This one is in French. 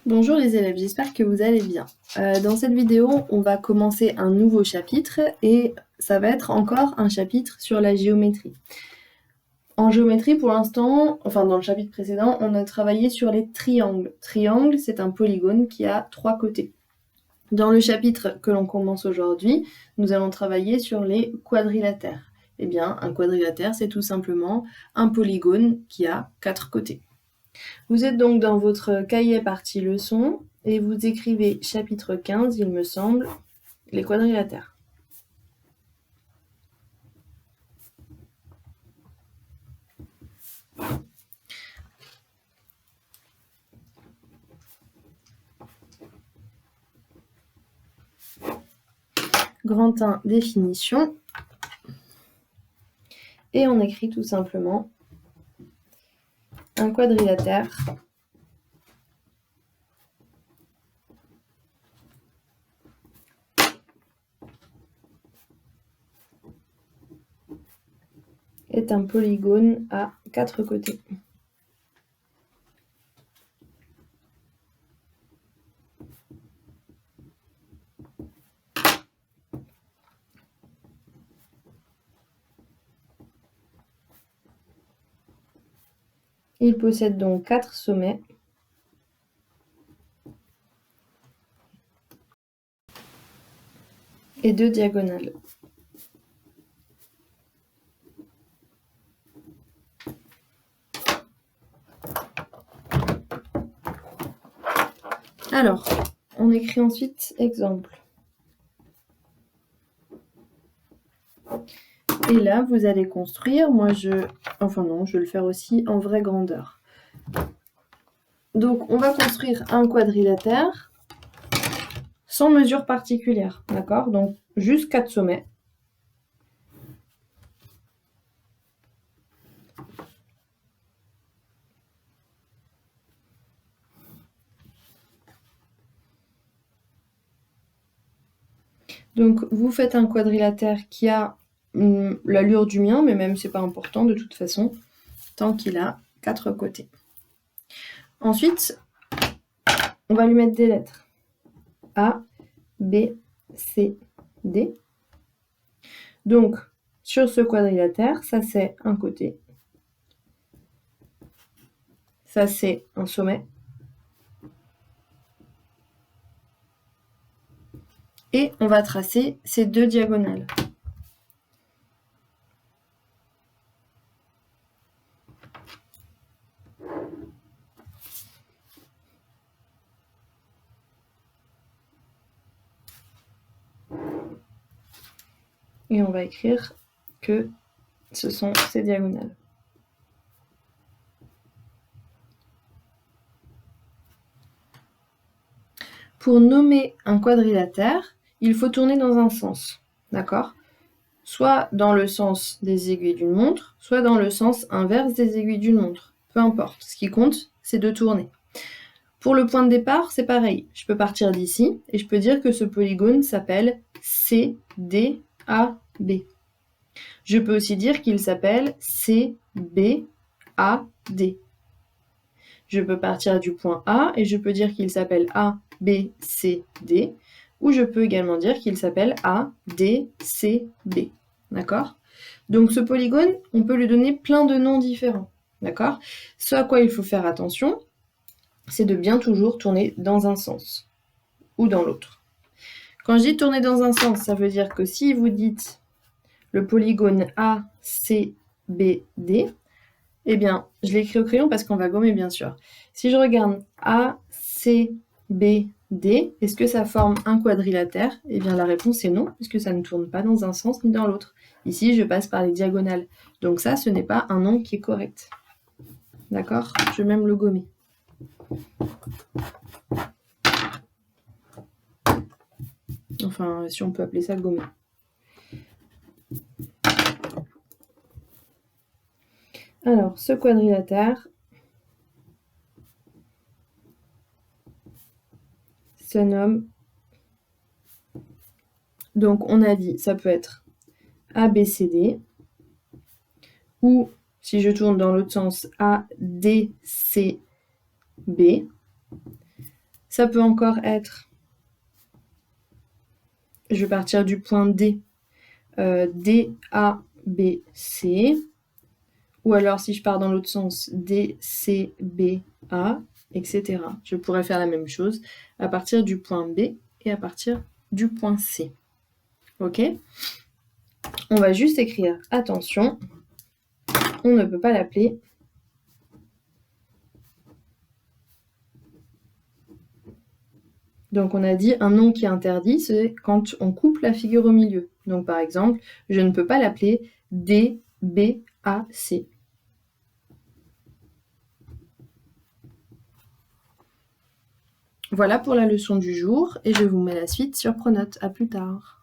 Bonjour les élèves, j'espère que vous allez bien. Dans cette vidéo, on va commencer un nouveau chapitre et ça va être encore un chapitre sur la géométrie. En géométrie, pour l'instant, enfin dans le chapitre précédent, on a travaillé sur les triangles. Triangle, c'est un polygone qui a 3 côtés. Dans le chapitre que l'on commence aujourd'hui, nous allons travailler sur les quadrilatères. Eh bien, un quadrilatère, c'est tout simplement un polygone qui a 4 côtés. Vous êtes donc dans votre cahier partie leçon et vous écrivez chapitre 15, il me semble, les quadrilatères. Grand 1, définition. Et on écrit tout simplement un quadrilatère est un polygone à 4 côtés. Il possède donc 4 sommets et 2 diagonales. Alors, on écrit ensuite exemple. Et là, vous allez construire, je vais le faire aussi en vraie grandeur. Donc, on va construire un quadrilatère sans mesure particulière, d'accord? Donc, juste 4 sommets. Donc, vous faites un quadrilatère qui a l'allure du mien, mais même c'est pas important de toute façon, tant qu'il a 4 côtés. Ensuite, on va lui mettre des lettres. A, B, C, D. Donc, sur ce quadrilatère, ça c'est un côté. Ça c'est un sommet. Et on va tracer ces 2 diagonales. Et on va écrire que ce sont ces diagonales. Pour nommer un quadrilatère, il faut tourner dans un sens, d'accord? Soit dans le sens des aiguilles d'une montre, soit dans le sens inverse des aiguilles d'une montre. Peu importe, ce qui compte, c'est de tourner. Pour le point de départ, c'est pareil. Je peux partir d'ici et je peux dire que ce polygone s'appelle CDAB. Je peux aussi dire qu'il s'appelle CBAD. Je peux partir du point A et je peux dire qu'il s'appelle ABCD, ou je peux également dire qu'il s'appelle ADCB. D'accord? Donc ce polygone, on peut lui donner plein de noms différents. D'accord? Ce à quoi il faut faire attention, c'est de bien toujours tourner dans un sens ou dans l'autre. Quand je dis tourner dans un sens, ça veut dire que si vous dites le polygone ACBD, eh bien, je l'écris au crayon parce qu'on va gommer, bien sûr. Si je regarde ACBD, est-ce que ça forme un quadrilatère? Eh bien, la réponse est non, puisque ça ne tourne pas dans un sens ni dans l'autre. Ici, je passe par les diagonales. Donc ça, ce n'est pas un nom qui est correct. D'accord? Je vais même le gommer. Enfin, si on peut appeler ça gommer. Alors, ce quadrilatère se nomme... Donc, on a dit, ça peut être ABCD, ou, si je tourne dans l'autre sens, ADCB, Ça peut encore être, je vais partir du point D, D, A, B, C. Ou alors, si je pars dans l'autre sens, D, C, B, A, etc. Je pourrais faire la même chose à partir du point B et à partir du point C. Ok? On va juste écrire « Attention, on ne peut pas l'appeler ». Donc on a dit un nom qui est interdit, c'est quand on coupe la figure au milieu. Donc par exemple, je ne peux pas l'appeler D, B, A, C. Voilà pour la leçon du jour et je vous mets la suite sur Pronote. À plus tard.